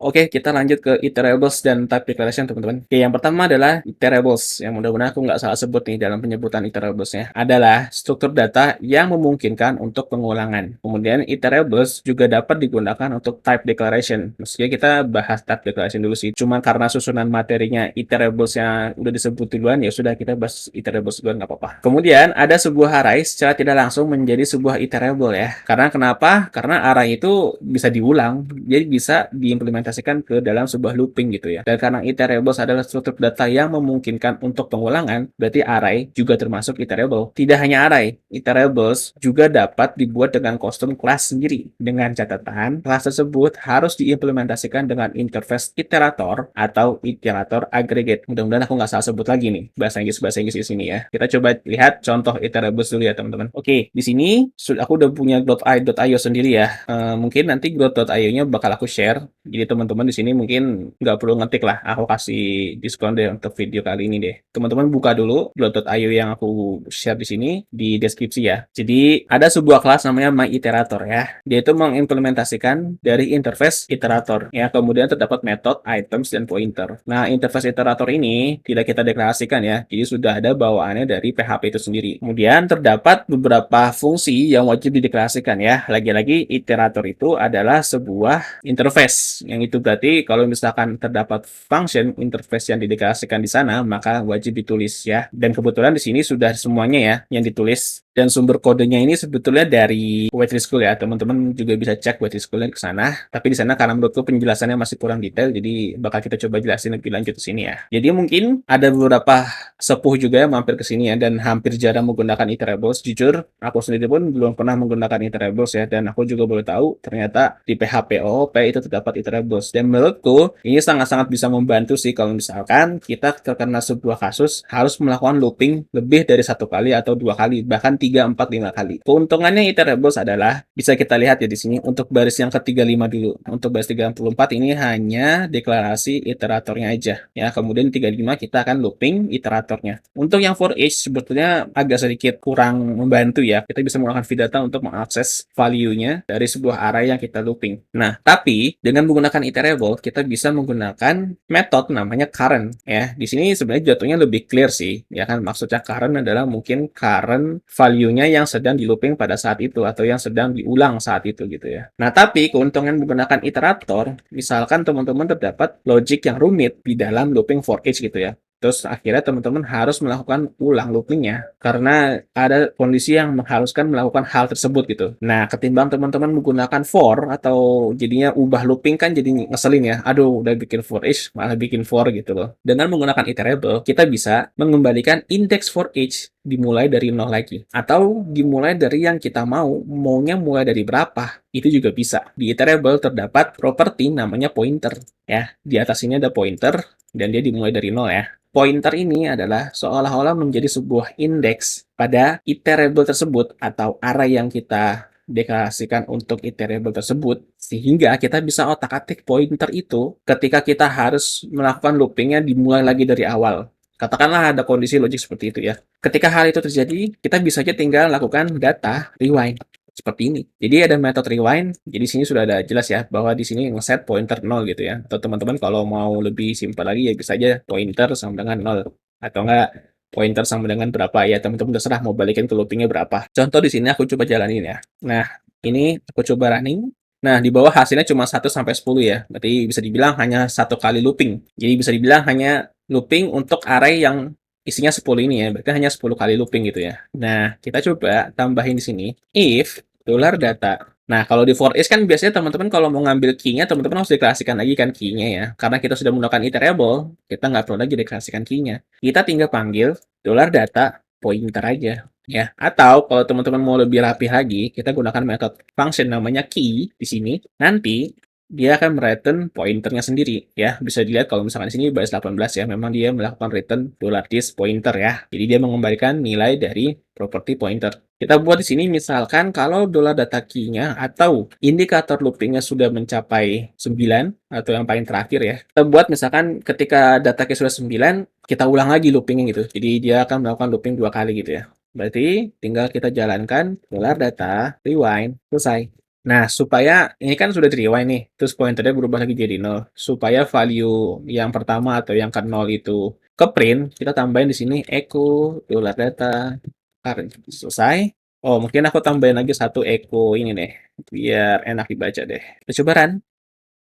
Oke, kita lanjut ke iterables dan type declaration, teman-teman. Oke, yang pertama adalah iterables, yang mudah-mudahan aku nggak salah sebut nih dalam penyebutan iterables-nya. Adalah struktur data yang memungkinkan untuk pengulangan. Kemudian iterables juga dapat digunakan untuk type declaration. Maksudnya kita bahas type declaration dulu sih. Cuma karena susunan materinya iterables yang udah disebut duluan, ya sudah kita bahas iterables duluan nggak apa-apa. Kemudian ada sebuah array secara tidak langsung menjadi sebuah iterable ya. Karena kenapa? Karena array itu bisa diulang, jadi bisa diimplementasikan ke dalam sebuah looping gitu ya. Dan karena iterables adalah struktur data yang memungkinkan untuk pengulangan, berarti array juga termasuk iterable. Tidak hanya array, iterables juga dapat dibuat dengan custom class sendiri. Dengan catatan, kelas tersebut harus diimplementasikan dengan interface iterator atau iterator aggregate. Mudah-mudahan aku nggak salah sebut lagi nih bahasa Inggris di sini ya. Kita coba lihat contoh iterables dulu ya teman-teman. Oke, di sini aku udah punya .io sendiri ya. Mungkin nanti growth.io-nya bakal aku share. Jadi teman-teman di sini mungkin nggak perlu ngetik lah. Aku kasih diskon deh untuk video kali ini deh. Teman-teman buka dulu growth.io yang aku share di sini di deskripsi ya. Jadi ada sebuah kelas namanya myIterator ya. Dia itu mengimplementasikan dari interface iterator ya. Kemudian terdapat metode, items, dan pointer. Nah, interface iterator ini tidak kita deklarasikan ya. Jadi sudah ada bawaannya dari PHP itu sendiri. Kemudian terdapat beberapa fungsi yang wajib dideklarasikan ya. Lagi-lagi iterator itu adalah sebuah interface. Yang itu berarti kalau misalkan terdapat function interface yang dideklarasikan di sana, maka wajib ditulis ya. Dan kebetulan di sini sudah semuanya ya yang ditulis. Dan sumber kodenya ini sebetulnya dari Waitress School ya. Teman-teman juga bisa cek Waitress School ke sana. Tapi di sana karena menurutku penjelasannya masih kurang detail, jadi bakal kita coba jelasin lebih lanjut di sini ya. Jadi mungkin ada beberapa sepuh juga yang mampir ke sini ya, dan hampir jarang menggunakan iterables. Jujur, aku sendiri pun belum pernah menggunakan iterables ya, dan aku juga baru tahu ternyata di PHP OOP itu terdapat iterables. Dan menurutku ini sangat-sangat bisa membantu sih kalau misalkan kita terkena sebuah kasus harus melakukan looping lebih dari satu kali atau dua kali, bahkan 3, 4, 5 kali. Keuntungannya iterables adalah bisa kita lihat ya di sini untuk baris yang ke-35 dulu. Untuk baris 34 ini hanya deklarasi iteratornya aja ya. Kemudian 35 kita akan looping iteratornya. Untuk yang for each sebetulnya agak sedikit kurang membantu ya. Kita bisa menggunakan vdata untuk mengakses value-nya dari sebuah array yang kita looping. Nah, tapi dengan menggunakan iterable kita bisa menggunakan metode namanya current ya. Di sini sebenarnya jatuhnya lebih clear sih ya kan. Maksudnya current adalah mungkin current value-nya yang sedang di looping pada saat itu atau yang sedang diulang saat itu gitu ya. Nah, tapi keuntungan menggunakan iterator, misalkan teman-teman terdapat logic yang rumit di dalam looping for each gitu ya. Terus akhirnya teman-teman harus melakukan ulang loopingnya karena ada kondisi yang mengharuskan melakukan hal tersebut gitu. Nah, ketimbang teman-teman menggunakan for atau jadinya ubah looping kan jadi ngeselin ya. Aduh, udah bikin for each malah bikin for gitu loh. Dengan menggunakan iterable, kita bisa mengembalikan index for each dimulai dari nol lagi. Atau dimulai dari yang kita maunya mulai dari berapa, itu juga bisa. Di iterable terdapat properti namanya pointer ya. Di atas ini ada pointer dan dia dimulai dari nol ya. Pointer ini adalah seolah-olah menjadi sebuah indeks pada iterable tersebut atau array yang kita deklarasikan untuk iterable tersebut, sehingga kita bisa otak-atik pointer itu ketika kita harus melakukan loopingnya dimulai lagi dari awal. Katakanlah ada kondisi logik seperti itu ya. Ketika hal itu terjadi, kita bisa aja tinggal lakukan data rewind seperti ini. Jadi ada metode rewind. Jadi sini sudah ada jelas ya bahwa di sini ngeset pointer 0 gitu ya. Atau teman-teman kalau mau lebih simpel lagi ya bisa aja pointer sama dengan 0 atau enggak pointer sama dengan berapa ya. Teman-teman terserah mau balikin ke loopingnya berapa. Contoh di sini aku coba jalanin ya. Nah, ini aku coba running. Nah, di bawah hasilnya cuma 1 sampai 10 ya. Berarti bisa dibilang hanya satu kali looping. Jadi bisa dibilang hanya looping untuk array yang isinya 10 ini ya. Berarti hanya 10 kali looping gitu ya. Nah, kita coba tambahin di sini if $data. Nah, kalau di for each kan biasanya teman-teman kalau mau ngambil key-nya, teman-teman harus deklarasikan lagi kan key-nya ya. Karena kita sudah menggunakan iterable, kita nggak perlu lagi deklarasikan key-nya. Kita tinggal panggil $data pointer aja ya. Atau kalau teman-teman mau lebih rapi lagi, kita gunakan metode function namanya key di sini. Nanti dia akan return pointernya sendiri ya. Bisa dilihat kalau misalkan di sini baris 18 ya, memang dia melakukan return $this pointer ya. Jadi dia mengembalikan nilai dari property pointer. Kita buat di sini misalkan kalau $data key-nya atau indikator loopingnya sudah mencapai 9 atau yang paling terakhir ya. Kita buat misalkan ketika data key sudah 9, kita ulang lagi loopingnya gitu. Jadi dia akan melakukan looping 2 kali gitu ya. Berarti tinggal kita jalankan $data rewind selesai. Nah, supaya ini kan sudah di-rewind nih, terus pointernya berubah lagi jadi 0. Supaya value yang pertama atau yang ke 0 itu ke-print, kita tambahin di sini echo $data current. Selesai. Oh, mungkin aku tambahin lagi satu echo ini deh, biar enak dibaca deh. Kita coba run.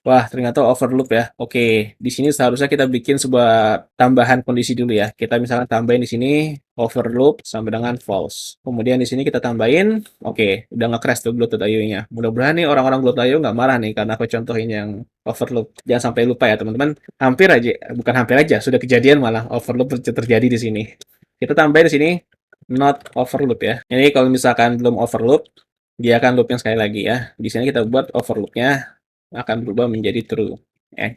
Wah, ternyata overloop ya. Oke, di sini seharusnya kita bikin sebuah tambahan kondisi dulu ya. Kita misalkan tambahin di sini overloop sampai dengan false. Kemudian di sini kita tambahin, oke, udah nge-crash tuh Bluetooth IO-nya. Mudah-mudahan nih orang-orang Bluetooth IO nggak marah nih karena aku contohin yang overloop. Jangan sampai lupa ya teman-teman. Hampir aja, bukan hampir aja, sudah kejadian malah overloop terjadi di sini. Kita tambahin di sini not overloop ya. Ini kalau misalkan belum overloop, dia akan looping sekali lagi ya. Di sini kita buat overloopnya akan berubah menjadi true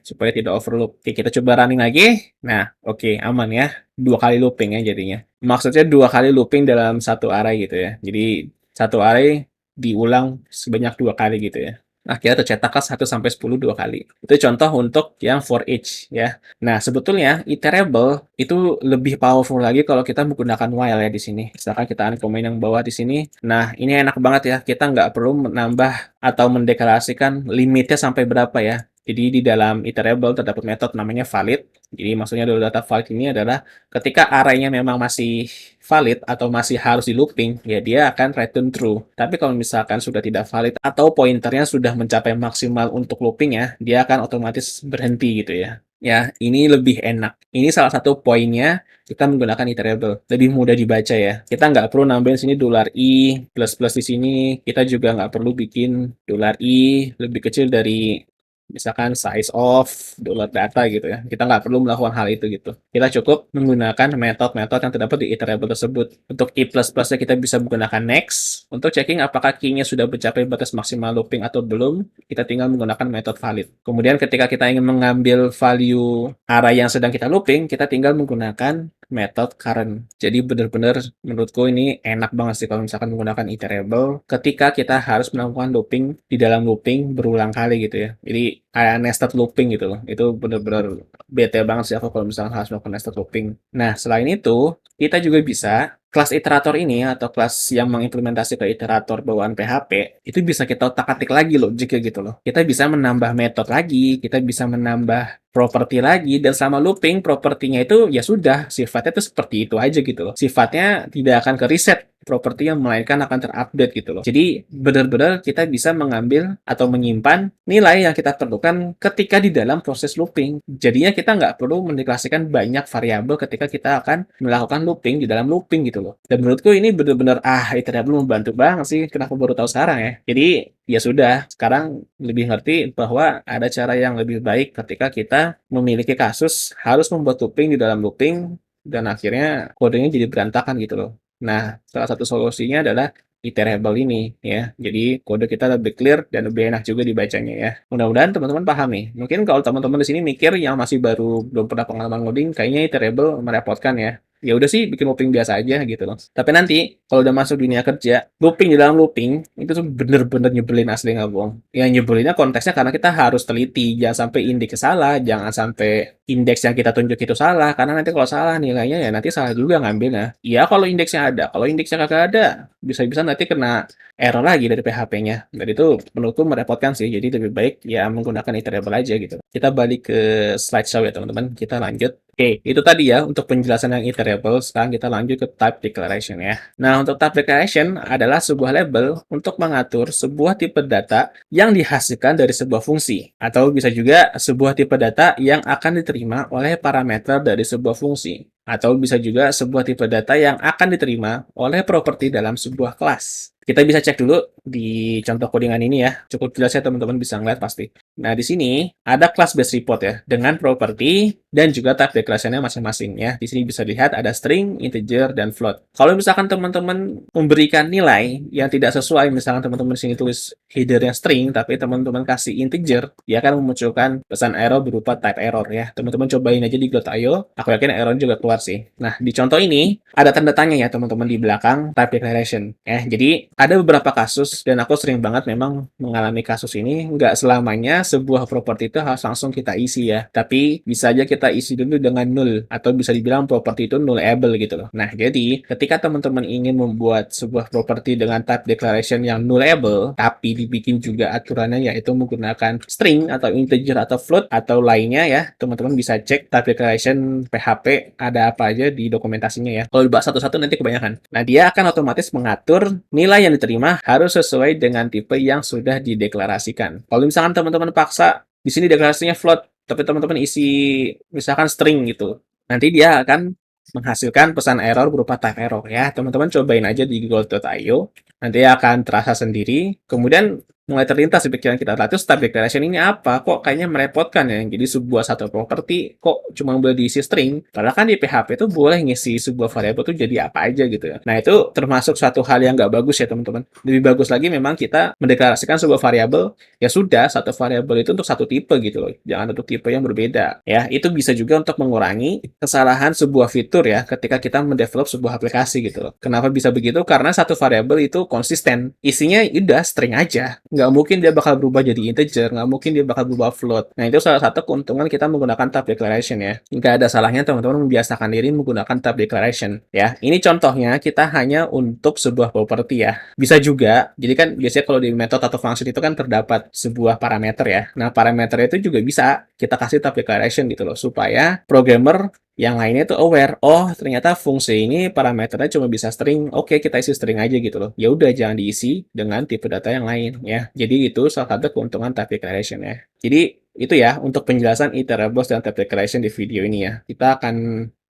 supaya tidak overloop. Oke, kita coba running lagi. Nah, oke, aman ya. Dua kali looping ya jadinya. Maksudnya dua kali looping dalam satu array gitu ya. Jadi satu array diulang sebanyak dua kali gitu ya. Nah, kita tercetaklah 1 sampai 10 dua kali. Itu contoh untuk yang for each ya. Nah, sebetulnya iterable itu lebih powerful lagi kalau kita menggunakan while ya di sini. Misalkan kita uncomment yang bawah di sini. Nah, ini enak banget ya. Kita nggak perlu menambah atau mendeklarasikan limitnya sampai berapa ya. Jadi di dalam iterable terdapat metode namanya valid. Jadi maksudnya data valid ini adalah ketika array-nya memang masih valid atau masih harus di looping, ya dia akan return true. Tapi kalau misalkan sudah tidak valid atau pointernya sudah mencapai maksimal untuk looping ya, dia akan otomatis berhenti gitu ya. Ya, ini lebih enak. Ini salah satu poinnya kita menggunakan iterable. Lebih mudah dibaca ya. Kita nggak perlu nambahin sini $i plus di sini. Kita juga nggak perlu bikin $i lebih kecil dari misalkan size of $data gitu ya. Kita nggak perlu melakukan hal itu gitu. Kita cukup menggunakan metode-metode yang terdapat di iterable tersebut. Untuk i++ nya kita bisa menggunakan next. Untuk checking apakah key-nya sudah mencapai batas maksimal looping atau belum, kita tinggal menggunakan metode valid. Kemudian ketika kita ingin mengambil value array yang sedang kita looping, kita tinggal menggunakan metode current. Jadi benar-benar menurutku ini enak banget sih kalau misalkan menggunakan iterable ketika kita harus melakukan looping di dalam looping berulang kali gitu ya. Jadi kayak nested looping gitu loh. Itu benar-benar bete banget sih aku kalau misalkan harus melakukan nested looping. Nah, selain itu, kita juga bisa kelas iterator ini atau kelas yang mengimplementasi ke iterator bawaan PHP itu bisa kita otak-atik lagi loh jika gitu loh. Kita bisa menambah metode lagi, kita bisa menambah properti lagi, dan sama looping propertinya itu ya sudah sifatnya itu seperti itu aja gitu loh. Sifatnya tidak akan ke reset propertinya, melainkan akan terupdate gitu loh. Jadi benar-benar kita bisa mengambil atau menyimpan nilai yang kita perlukan ketika di dalam proses looping. Jadinya kita nggak perlu mendeklarasikan banyak variabel ketika kita akan melakukan looping di dalam looping gitu loh. Dan menurutku ini benar-benar iterable membantu banget sih. Kenapa baru tahu sekarang ya? Jadi ya sudah, sekarang lebih ngerti bahwa ada cara yang lebih baik ketika kita memiliki kasus harus membuat looping di dalam looping dan akhirnya kodenya jadi berantakan gitu loh. Nah, salah satu solusinya adalah iterable ini ya. Jadi kode kita lebih clear dan lebih enak juga dibacanya ya. Mudah-mudahan teman-teman paham nih. Mungkin kalau teman-teman di sini mikir yang masih baru belum pernah pengalaman ngoding, kayaknya iterable merepotkan ya. Ya udah sih bikin looping biasa aja gitu loh. Tapi nanti kalau udah masuk dunia kerja, looping di dalam looping itu tuh bener-bener nyebelin asli nggak bohong. Yang nyebelinnya konteksnya karena kita harus teliti, jangan sampai indeks salah, jangan sampai indeks yang kita tunjuk itu salah, karena nanti kalau salah nilainya ya nanti salah juga ngambilnya. Iya kalau indeksnya ada, kalau indeksnya kagak ada, bisa-bisa nanti kena error lagi dari PHP-nya. Dan itu menurutku merepotkan sih, jadi lebih baik ya menggunakan iterable aja gitu. Kita balik ke slideshow ya teman-teman, kita lanjut. Oke, itu tadi ya untuk penjelasan yang iterable. Sekarang kita lanjut ke type declaration ya. Nah, untuk type declaration adalah sebuah label untuk mengatur sebuah tipe data yang dihasilkan dari sebuah fungsi. Atau bisa juga sebuah tipe data yang akan diterima oleh parameter dari sebuah fungsi. Atau bisa juga sebuah tipe data yang akan diterima oleh properti dalam sebuah kelas. Kita bisa cek dulu di contoh codingan ini ya. Cukup jelas ya teman-teman bisa ngeliat pasti. Nah, di sini ada class base report ya dengan properti dan juga type declaration-nya masing-masing ya. Di sini bisa lihat ada string, integer, dan float. Kalau misalkan teman-teman memberikan nilai yang tidak sesuai, misalkan teman-teman di sini tulis header-nya string, tapi teman-teman kasih integer, dia akan memunculkan pesan error berupa type error ya. Teman-teman cobain aja di Glot.io, aku yakin error juga keluar sih. Nah, di contoh ini ada tanda tanya ya teman-teman di belakang type declaration. Jadi ada beberapa kasus dan aku sering banget memang mengalami kasus ini. Nggak selamanya sebuah properti itu harus langsung kita isi ya. Tapi bisa aja kita kita isi dulu dengan null atau bisa dibilang properti itu nullable gitu loh. Nah, jadi ketika teman-teman ingin membuat sebuah properti dengan type declaration yang nullable, tapi dibikin juga aturannya yaitu menggunakan string atau integer atau float atau lainnya ya, teman-teman bisa cek type declaration PHP ada apa aja di dokumentasinya ya. Kalau dibahas satu-satu nanti kebanyakan. Nah, dia akan otomatis mengatur nilai yang diterima harus sesuai dengan tipe yang sudah dideklarasikan. Kalau misalkan teman-teman paksa di sini deklarasinya float, tapi teman-teman isi misalkan string gitu, nanti dia akan menghasilkan pesan error berupa type error ya. Teman-teman cobain aja di gold.io, nanti akan terasa sendiri. Kemudian mulai terlintas di pikiran kita, lah terus type declaration ini apa? Kok kayaknya merepotkan ya? Jadi sebuah satu properti kok cuma boleh diisi string? Padahal kan di PHP itu boleh ngisi sebuah variabel itu jadi apa aja gitu ya. Nah itu termasuk suatu hal yang nggak bagus ya teman-teman. Lebih bagus lagi memang kita mendeklarasikan sebuah variabel, ya sudah satu variabel itu untuk satu tipe gitu loh. Jangan untuk tipe yang berbeda. Ya, itu bisa juga untuk mengurangi kesalahan sebuah fitur ya ketika kita mendevelop sebuah aplikasi gitu loh. Kenapa bisa begitu? Karena satu variabel itu konsisten. Isinya udah string aja. Nggak mungkin dia bakal berubah jadi integer, nggak mungkin dia bakal berubah float. Nah, itu salah satu keuntungan kita menggunakan type declaration ya. Nggak ada salahnya teman-teman membiasakan diri menggunakan type declaration ya. Ini contohnya kita hanya untuk sebuah properti ya. Bisa juga, jadi kan biasanya kalau di method atau function itu kan terdapat sebuah parameter ya. Nah, parameter itu juga bisa kita kasih type declaration gitu loh, supaya programmer yang lainnya tuh aware, oh ternyata fungsi ini parameternya cuma bisa string, oke kita isi string aja gitu loh. Ya udah jangan diisi dengan tipe data yang lain ya. Jadi itu salah satu keuntungan type declaration ya. Jadi itu ya untuk penjelasan iterables dan type declaration di video ini ya. Kita akan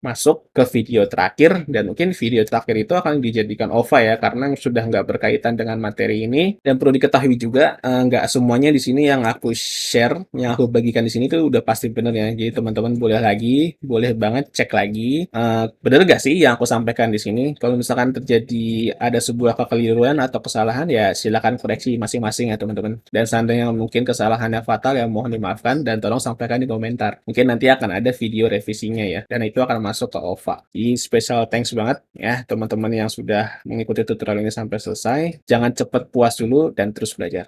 masuk ke video terakhir dan mungkin video terakhir itu akan dijadikan OVA ya karena sudah nggak berkaitan dengan materi ini dan perlu diketahui juga nggak semuanya di sini yang aku share yang aku bagikan di sini tuh udah pasti bener ya, jadi teman-teman boleh banget cek lagi bener nggak sih yang aku sampaikan di sini. Kalau misalkan terjadi ada sebuah kekeliruan atau kesalahan ya silakan koreksi masing-masing ya teman-teman, dan seandainya mungkin kesalahannya fatal ya mohon dimaafkan dan tolong sampaikan di komentar, mungkin nanti akan ada video revisinya ya dan itu akan masuk ke OVA. Jadi special thanks banget ya teman-teman yang sudah mengikuti tutorial ini sampai selesai. Jangan cepat puas dulu dan terus belajar.